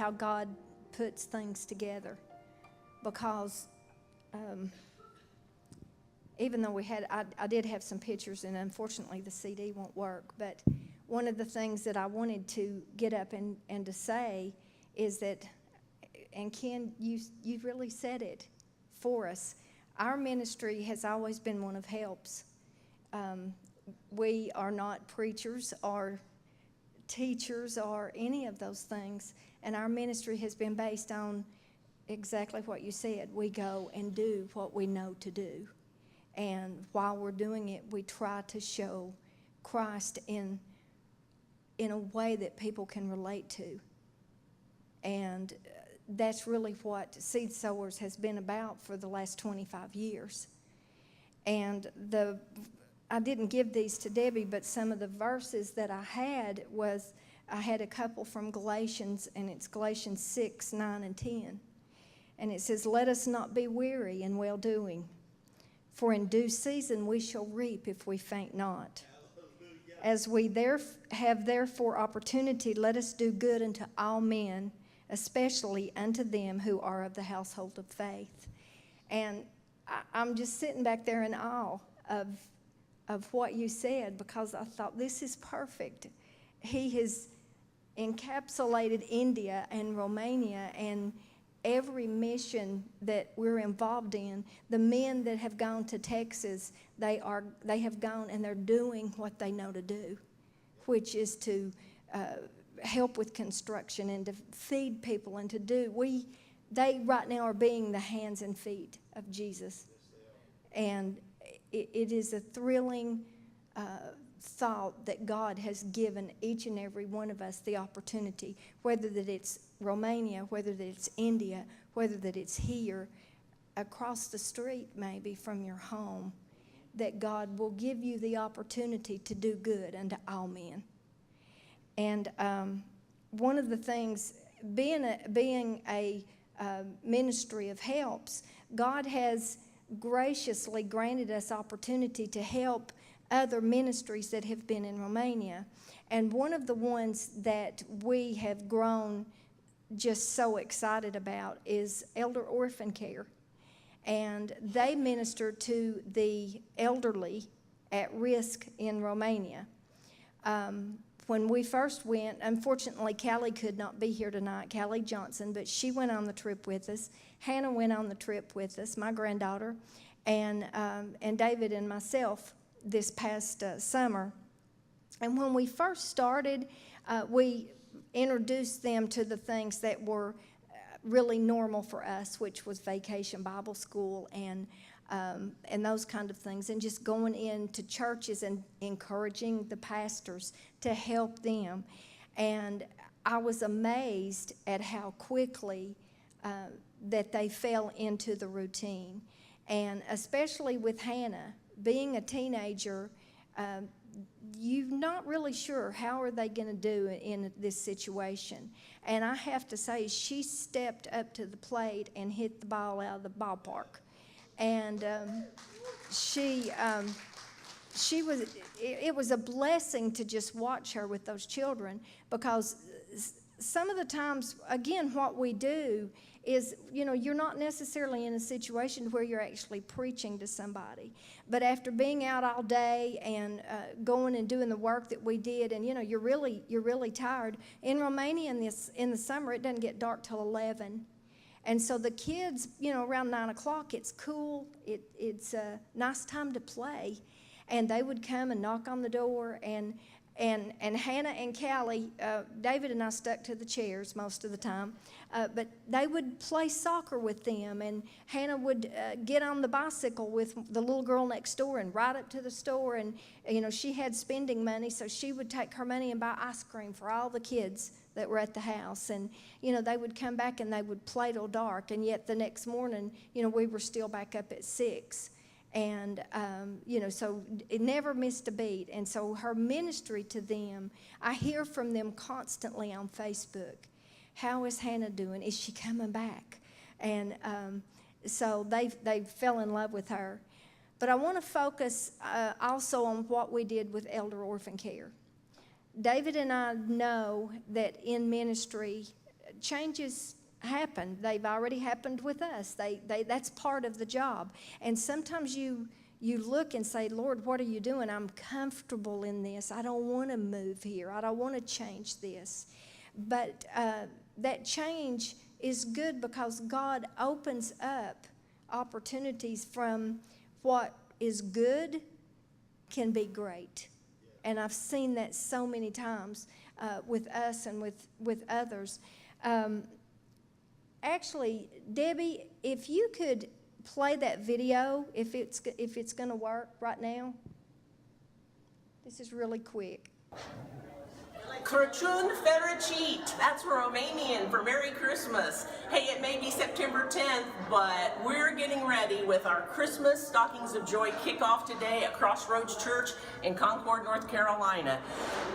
how God puts things together, because even though I did have some pictures, and unfortunately the CD won't work, but one of the things that I wanted to get up and to say is that, and Ken, you really said it for us, our ministry has always been one of helps. We are not preachers or teachers or any of those things, and our ministry has been based on exactly what you said. We go and do what we know to do, and while we're doing it, we try to show Christ in a way that people can relate to. And that's really what Seed Sowers has been about for the last 25 years. And I didn't give these to Debbie, but some of the verses that I had a couple from Galatians, and it's Galatians 6, 9, and 10. And it says, "Let us not be weary in well-doing, for in due season we shall reap if we faint not. As we have therefore opportunity, let us do good unto all men, especially unto them who are of the household of faith." And I'm just sitting back there in awe of what you said, because I thought, this is perfect. He has encapsulated India and Romania and every mission that we're involved in. The men that have gone to Texas, they have gone and they're doing what they know to do, which is to help with construction and to feed people and to do. They right now are being the hands and feet of Jesus. And it is a thrilling thought that God has given each and every one of us the opportunity, whether that it's Romania, whether that it's India, whether that it's here, across the street maybe from your home, that God will give you the opportunity to do good unto all men. And one of the things, being a ministry of helps, God has graciously granted us opportunity to help other ministries that have been in Romania. And one of the ones that we have grown just so excited about is Elder Orphan Care. And they minister to the elderly at risk in Romania. When we first went, unfortunately, Callie could not be here tonight, Callie Johnson, but she went on the trip with us. Hannah went on the trip with us, my granddaughter, and David and myself this past summer. And when we first started, we introduced them to the things that were really normal for us, which was Vacation Bible School and those kind of things, and just going into churches and encouraging the pastors to help them. And I was amazed at how quickly that they fell into the routine. And especially with Hannah, being a teenager, you're not really sure how are they going to do in this situation. And I have to say, she stepped up to the plate and hit the ball out of the ballpark. And it was a blessing to just watch her with those children, because some of the times, again, what we do is, you're not necessarily in a situation where you're actually preaching to somebody. But after being out all day and going and doing the work that we did, and you're really tired. In Romania in the summer, it doesn't get dark till 11. And so the kids, around 9 o'clock, it's cool. It's a nice time to play. And they would come and knock on the door, and Hannah and Callie, David and I stuck to the chairs most of the time, but they would play soccer with them, and Hannah would get on the bicycle with the little girl next door and ride up to the store, and she had spending money, so she would take her money and buy ice cream for all the kids that were at the house. And they would come back and they would play till dark, and yet the next morning we were still back up at 6. And, so it never missed a beat. And so her ministry to them, I hear from them constantly on Facebook. How is Hannah doing? Is she coming back? And so they fell in love with her. But I want to focus also on what we did with Elder Orphan Care. David and I know that in ministry, changes happen. They've already happened with us. That's part of the job. And sometimes you look and say, Lord, what are you doing? I'm comfortable in this. I don't want to move here. I don't want to change this. But that change is good because God opens up opportunities from what is good can be great. And I've seen that so many times with us and with others. Actually, Debbie, if you could play that video, if it's going to work right now. This is really quick. Crăciun fericit. That's Romanian for Merry Christmas. Hey, it may be September 10th, but we're getting ready with our Christmas Stockings of Joy kickoff today at Crossroads Church in Concord, North Carolina.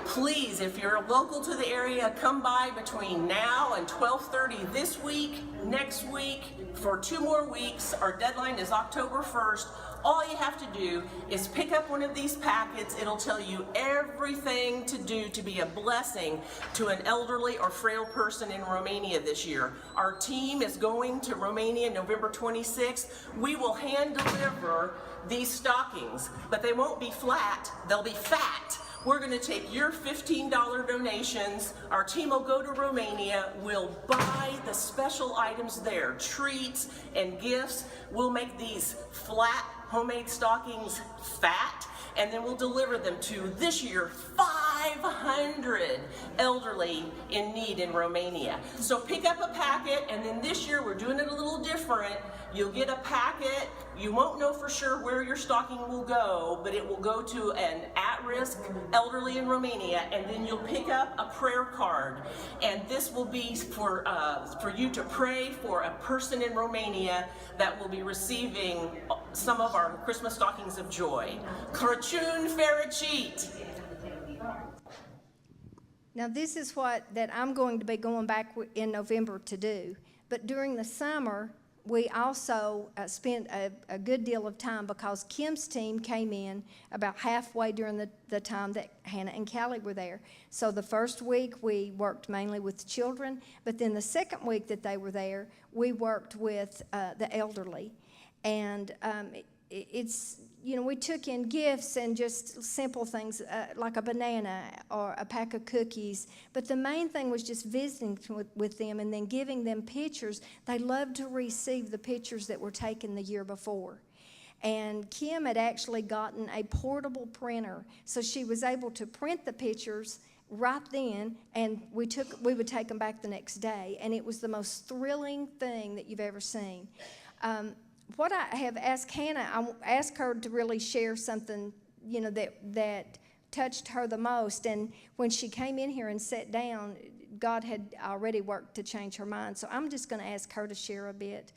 Please, if you're local to the area, come by between now and 12:30 this week, next week, for 2 more weeks. Our deadline is October 1st. All you have to do is pick up one of these packets. It'll tell you everything to do to be a blessing to an elderly or frail person in Romania this year. Our team is going to Romania November 26th. We will hand deliver these stockings, but they won't be flat, they'll be fat. We're going to take your $15 donations. Our team will go to Romania. We'll buy the special items there, treats and gifts. We'll make these flat homemade stockings fat, and then we'll deliver them to, this year, 500 elderly in need in Romania. So pick up a packet, and then this year we're doing it a little different. You'll get a packet. You won't know for sure where your stocking will go, but it will go to an at-risk elderly in Romania, and then you'll pick up a prayer card. And this will be for you to pray for a person in Romania that will be receiving some of our Christmas stockings of joy. Crăciun fericit! Now this is that I'm going to be going back in November to do. But during the summer, we also spent a good deal of time because Kim's team came in about halfway during the time that Hannah and Callie were there. So the first week we worked mainly with children, but then the second week that they were there, we worked with the elderly. And it's, we took in gifts and just simple things like a banana or a pack of cookies. But the main thing was just visiting with them and then giving them pictures. They loved to receive the pictures that were taken the year before. And Kim had actually gotten a portable printer, so she was able to print the pictures right then, and we would take them back the next day. And it was the most thrilling thing that you've ever seen. What I have asked Hannah, I asked her to really share something, that touched her the most. And when she came in here and sat down, God had already worked to change her mind. So I'm just going to ask her to share a bit.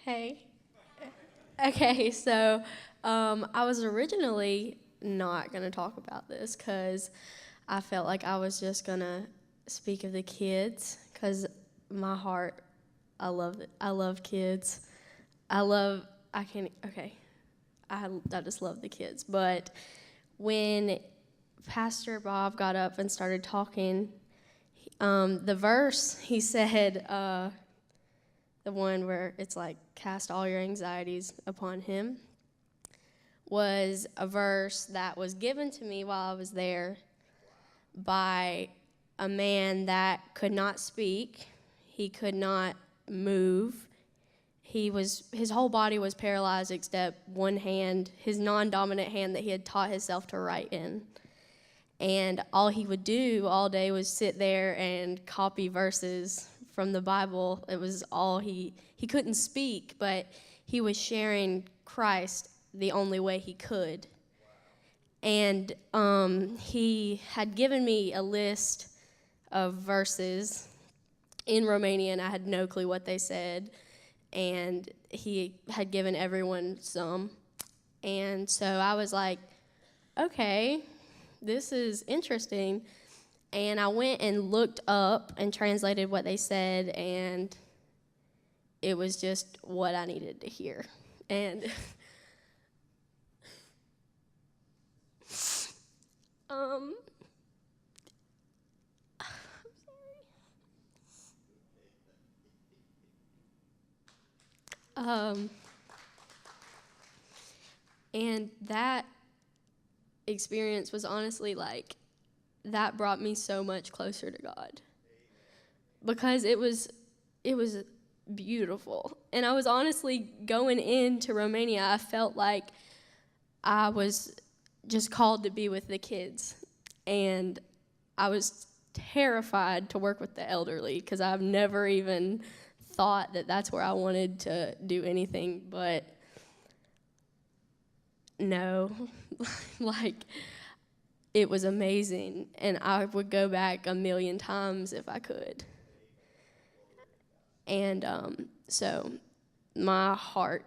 Hey. Okay, so I was originally not going to talk about this because I felt like I was just going to speak of the kids because my heart, I love kids. I just love the kids. But when Pastor Bob got up and started talking, the verse, he said, the one where it's like, cast all your anxieties upon him, was a verse that was given to me while I was there by a man that could not speak. He could not move. His whole body was paralyzed except one hand, his non-dominant hand that he had taught himself to write in. And all he would do all day was sit there and copy verses from the Bible. It was all he couldn't speak, but he was sharing Christ the only way he could. And he had given me a list of verses in Romanian. I had no clue what they said, and he had given everyone some. And so I was like, okay, this is interesting. And I went and looked up and translated what they said, and it was just what I needed to hear. And And that experience was honestly like, that brought me so much closer to God. Because it was beautiful. And I was honestly going into Romania, I felt like I was just called to be with the kids. And I was terrified to work with the elderly because I've never even thought that that's where I wanted to do anything, but no, like, it was amazing, and I would go back 1,000,000 times if I could. And so my heart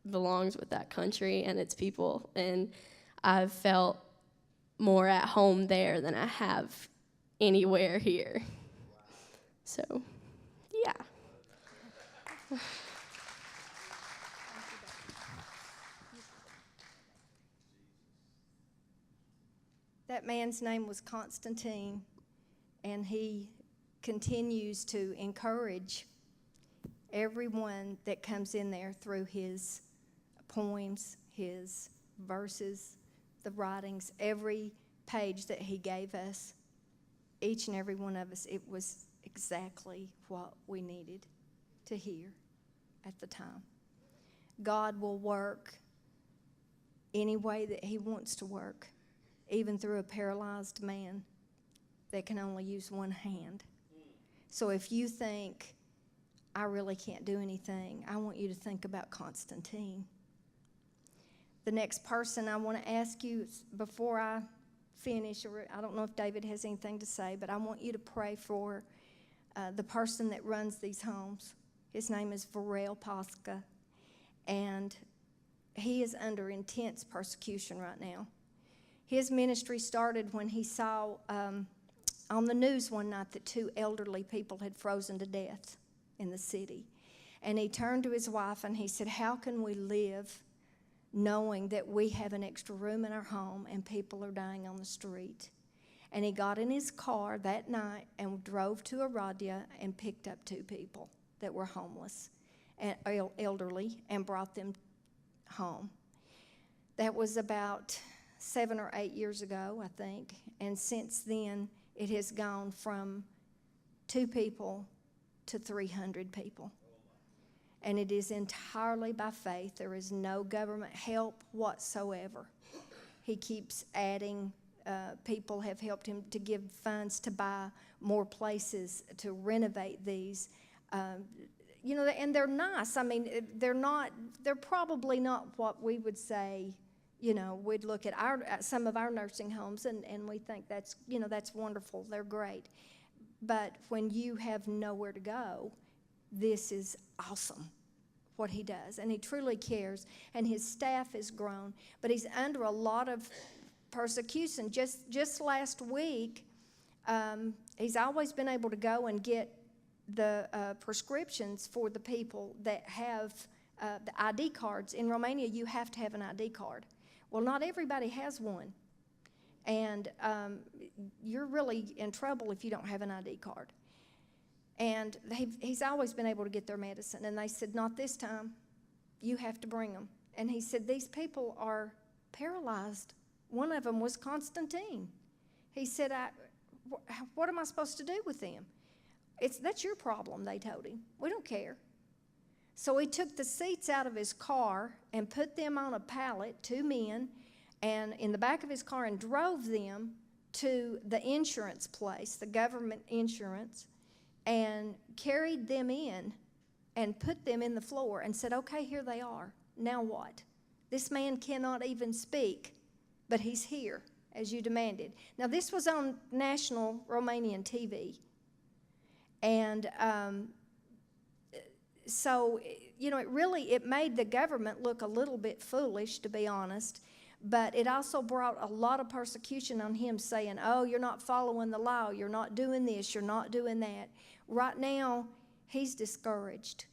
belongs with that country and its people, and I've felt more at home there than I have anywhere here. So, yeah. That man's name was Constantine, and he continues to encourage everyone that comes in there through his poems, his verses, the writings, every page that he gave us, each and every one of us, it was exactly what we needed to hear at the time. God will work any way that he wants to work, even through a paralyzed man that can only use one hand. So if you think, I really can't do anything, I want you to think about Constantine. The next person I want to ask you before I finish, or I don't know if David has anything to say, but I want you to pray for the person that runs these homes. His name is Varel Pasca, and he is under intense persecution right now. His ministry started when he saw on the news one night that 2 elderly people had frozen to death in the city. And he turned to his wife and he said, how can we live knowing that we have an extra room in our home and people are dying on the street? And he got in his car that night and drove to Aradia and picked up 2 people that were homeless and elderly and brought them home. That was about 7 or 8 years ago, I think. And since then, it has gone from 2 people to 300 people. And it is entirely by faith. There is no government help whatsoever. He keeps adding. People have helped him to give funds to buy more places to renovate these. And they're nice. I mean, they're probably not what we would say. We'd look at some of our nursing homes and we think that's wonderful. They're great. But when you have nowhere to go, this is awesome, what he does. And he truly cares. And his staff has grown. But he's under a lot of persecution. Just last week, he's always been able to go and get the prescriptions for the people that have the ID cards. In Romania, you have to have an ID card. Well, not everybody has one. And you're really in trouble if you don't have an ID card. And he's always been able to get their medicine. And they said, not this time. You have to bring them. And he said, these people are paralyzed. One of them was Constantine. He said, what am I supposed to do with them? That's your problem, they told him. We don't care. So he took the seats out of his car and put them on a pallet, 2 men, and in the back of his car, and drove them to the insurance place, the government insurance, and carried them in and put them in the floor and said, okay, here they are. Now what? This man cannot even speak, but he's here, as you demanded. Now, this was on national Romanian TV. And so, it made the government look a little bit foolish, to be honest. But it also brought a lot of persecution on him, saying, oh, you're not following the law. You're not doing this. You're not doing that. Right now, he's discouraged.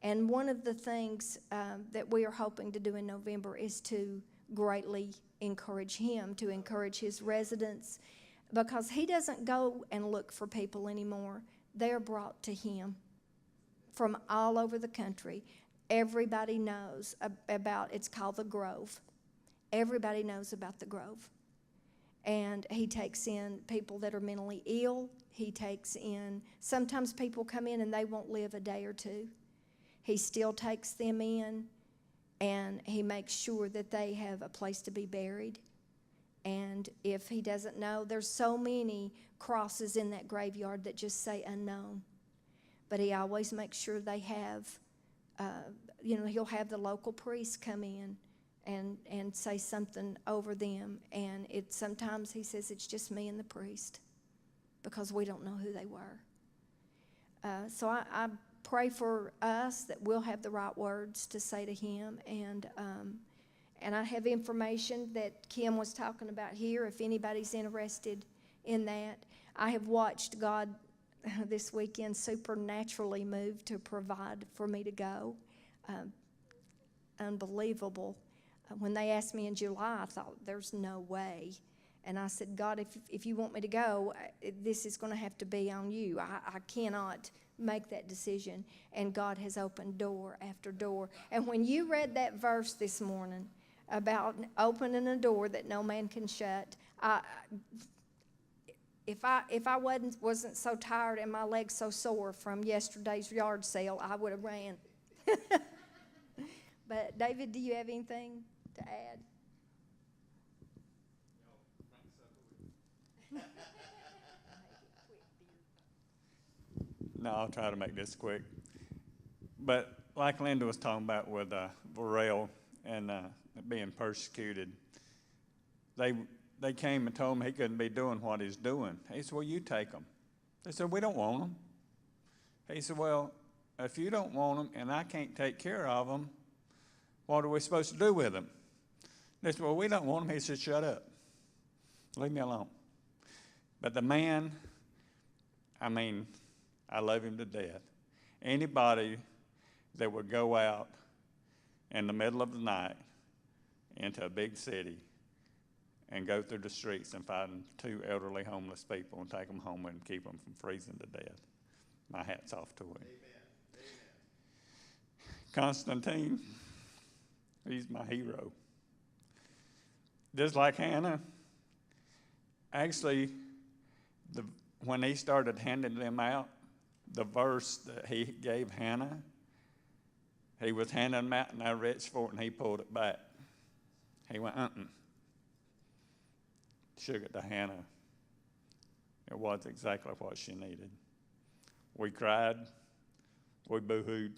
And one of the things that we are hoping to do in November is to greatly encourage him, to encourage his residents, because he doesn't go and look for people anymore. They're brought to him from all over the country. everybody knows about, it's called the Grove. Everybody knows about the Grove. And he takes in people that are mentally ill. He takes in, sometimes people come in and they won't live a day or two. He still takes them in, and he makes sure that they have a place to be buried. And if he doesn't know, there's so many crosses in that graveyard that just say unknown. But he always makes sure they have, he'll have the local priest come in and say something over them. And sometimes he says it's just me and the priest, because we don't know who they were. So I pray for us that we'll have the right words to say to him. And I have information that Kim was talking about here, if anybody's interested in that. I have watched God this weekend supernaturally move to provide for me to go. Unbelievable. When they asked me in July, I thought, there's no way. And I said, God, if you want me to go, this is going to have to be on you. I cannot make that decision. And God has opened door after door. And when you read that verse this morning about opening a door that no man can shut, if I wasn't so tired and my legs so sore from yesterday's yard sale, I would have ran. But David, do you have anything to add? No, I'll try to make this quick. But like Linda was talking about with Varel and being persecuted, they came and told him he couldn't be doing what he's doing. He said, well, you take them. They said, we don't want them. He said, well, if you don't want them and I can't take care of them, what are we supposed to do with them? They said, well, we don't want them. He said, shut up. Leave me alone. But the man, I love him to death. Anybody that would go out in the middle of the night into a big city and go through the streets and find 2 elderly homeless people and take them home and keep them from freezing to death, my hat's off to him. Amen. Constantine, he's my hero. Just like Hannah, actually, when he started handing them out, the verse that he gave Hannah, he was handing them out and I reached for it and he pulled it back. He went, shook it to Hannah. It was exactly what she needed. We cried, we boo-hooed.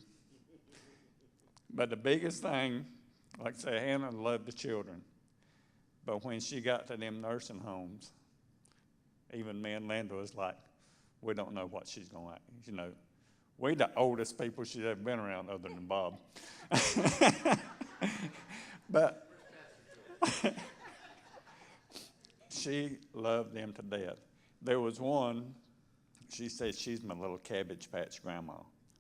But the biggest thing, like I say, Hannah loved the children. But when she got to them nursing homes, even me and Linda was like, we don't know what she's going to like. We the oldest people she's ever been around other than Bob. But she loved them to death. There was one, she said, she's my little Cabbage Patch grandma.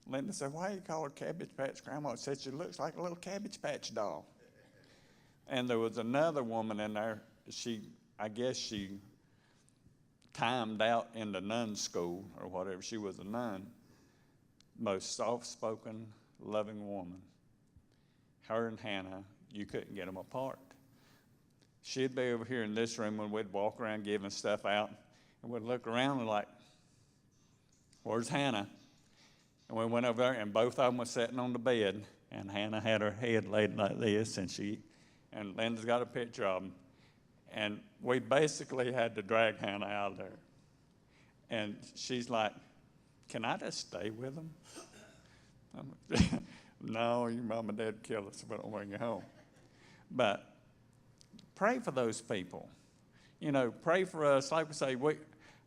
Linda said, why do you call her Cabbage Patch grandma? She said, she looks like a little Cabbage Patch doll. And there was another woman in there, I guess she timed out in the nun school or whatever. She was a nun. Most soft-spoken, loving woman. Her and Hannah, you couldn't get them apart. She'd be over here in this room when we'd walk around giving stuff out, and we'd look around and like, where's Hannah? And we went over there, and both of them were sitting on the bed, and Hannah had her head laid like this, and Linda's got a picture of them. And we basically had to drag Hannah out of there. And she's like, can I just stay with them? No, your mom and dad kill us if we don't bring you home. But pray for those people. Pray for us. Like we say,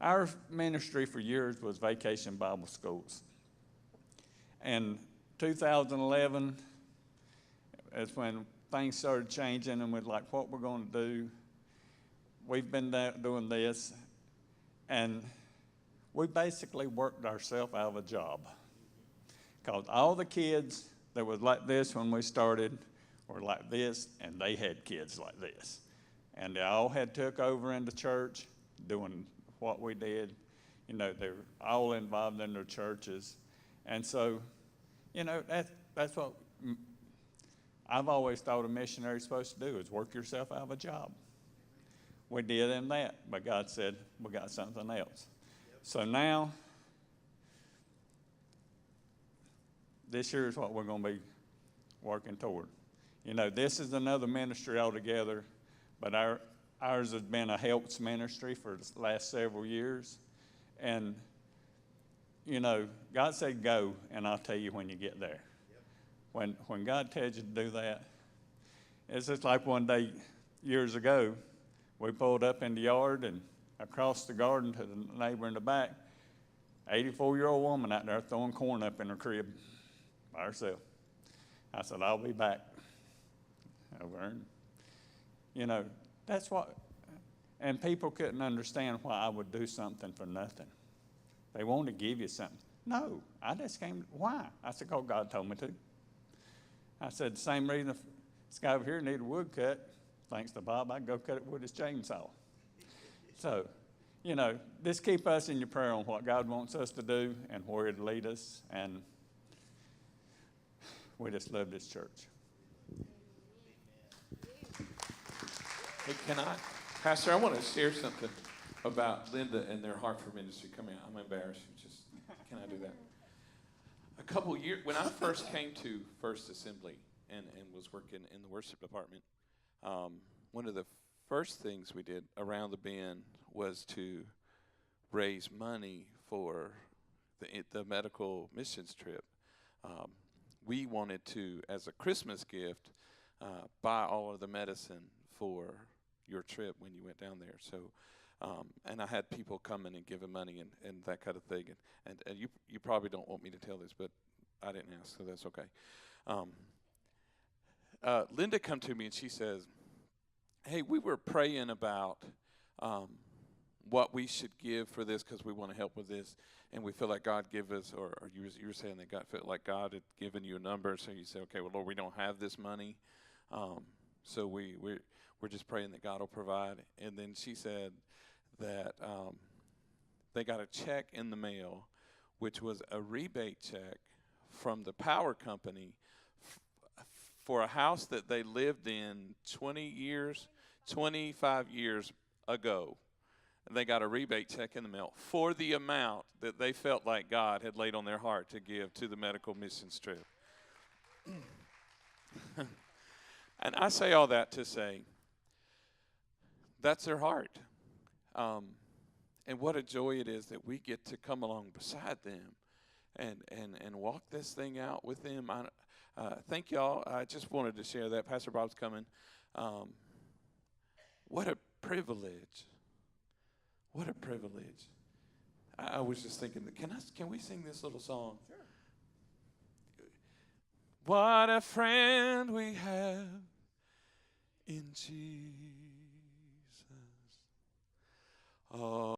our ministry for years was Vacation Bible Schools. And 2011 is when things started changing, and we're like, what we're going to do. We've been doing this, and we basically worked ourselves out of a job. Because all the kids that was like this when we started were like this, and they had kids like this. And they all had took over in the church doing what we did. They're all involved in their churches. And so, that's what I've always thought a missionary's supposed to do is work yourself out of a job. We did in that, but God said, we got something else. So now, this year is what we're going to be working toward. You know, this is another ministry altogether, but ours has been a helps ministry for the last several years. And, you know, God said go, and I'll tell you when you get there. When God tells you to do that, it's just like one day years ago, we pulled up in the yard and across the garden to the neighbor in the back, 84-year-old woman out there throwing corn up in her crib by herself. I said, I'll be back over. And, you know, that's what, and people couldn't understand why I would do something for nothing. They wanted to give you something. No, I just came, why? I said, oh, God told me to. I said, the same reason if this guy over here needed wood cut, thanks to Bob, I'd go cut it with his chainsaw. So, you know, just keep us in your prayer on what God wants us to do and where He'd lead us, and we just love this church. Hey, Pastor, I want to share something about Linda and their Heart for Ministry. Come here, I'm embarrassed. Can I do that? A couple years, when I first came to First Assembly and was working in the worship department, one of the first things we did around the bend was to raise money for the medical missions trip. We wanted to, as a Christmas gift, buy all of the medicine for your trip when you went down there. So, and I had people coming and giving money and that kind of thing. And you probably don't want me to tell this, but I didn't ask, so that's okay. Linda come to me and she says, hey, we were praying about what we should give for this because we want to help with this, and we feel like God give us, or you were saying that God felt like God had given you a number, so you said, okay, well, Lord, we don't have this money, so we're just praying that God will provide. And then she said that they got a check in the mail, which was a rebate check from the power company for a house that they lived in 25 years ago. And they got a rebate check in the mail for the amount that they felt like God had laid on their heart to give to the medical missions trip. And I say all that to say, that's their heart. And what a joy it is that we get to come along beside them and walk this thing out with them. Thank y'all. I just wanted to share that. Pastor Bob's coming. What a privilege. What a privilege. I was just thinking, can we sing this little song? Sure. What a friend we have in Jesus. Oh.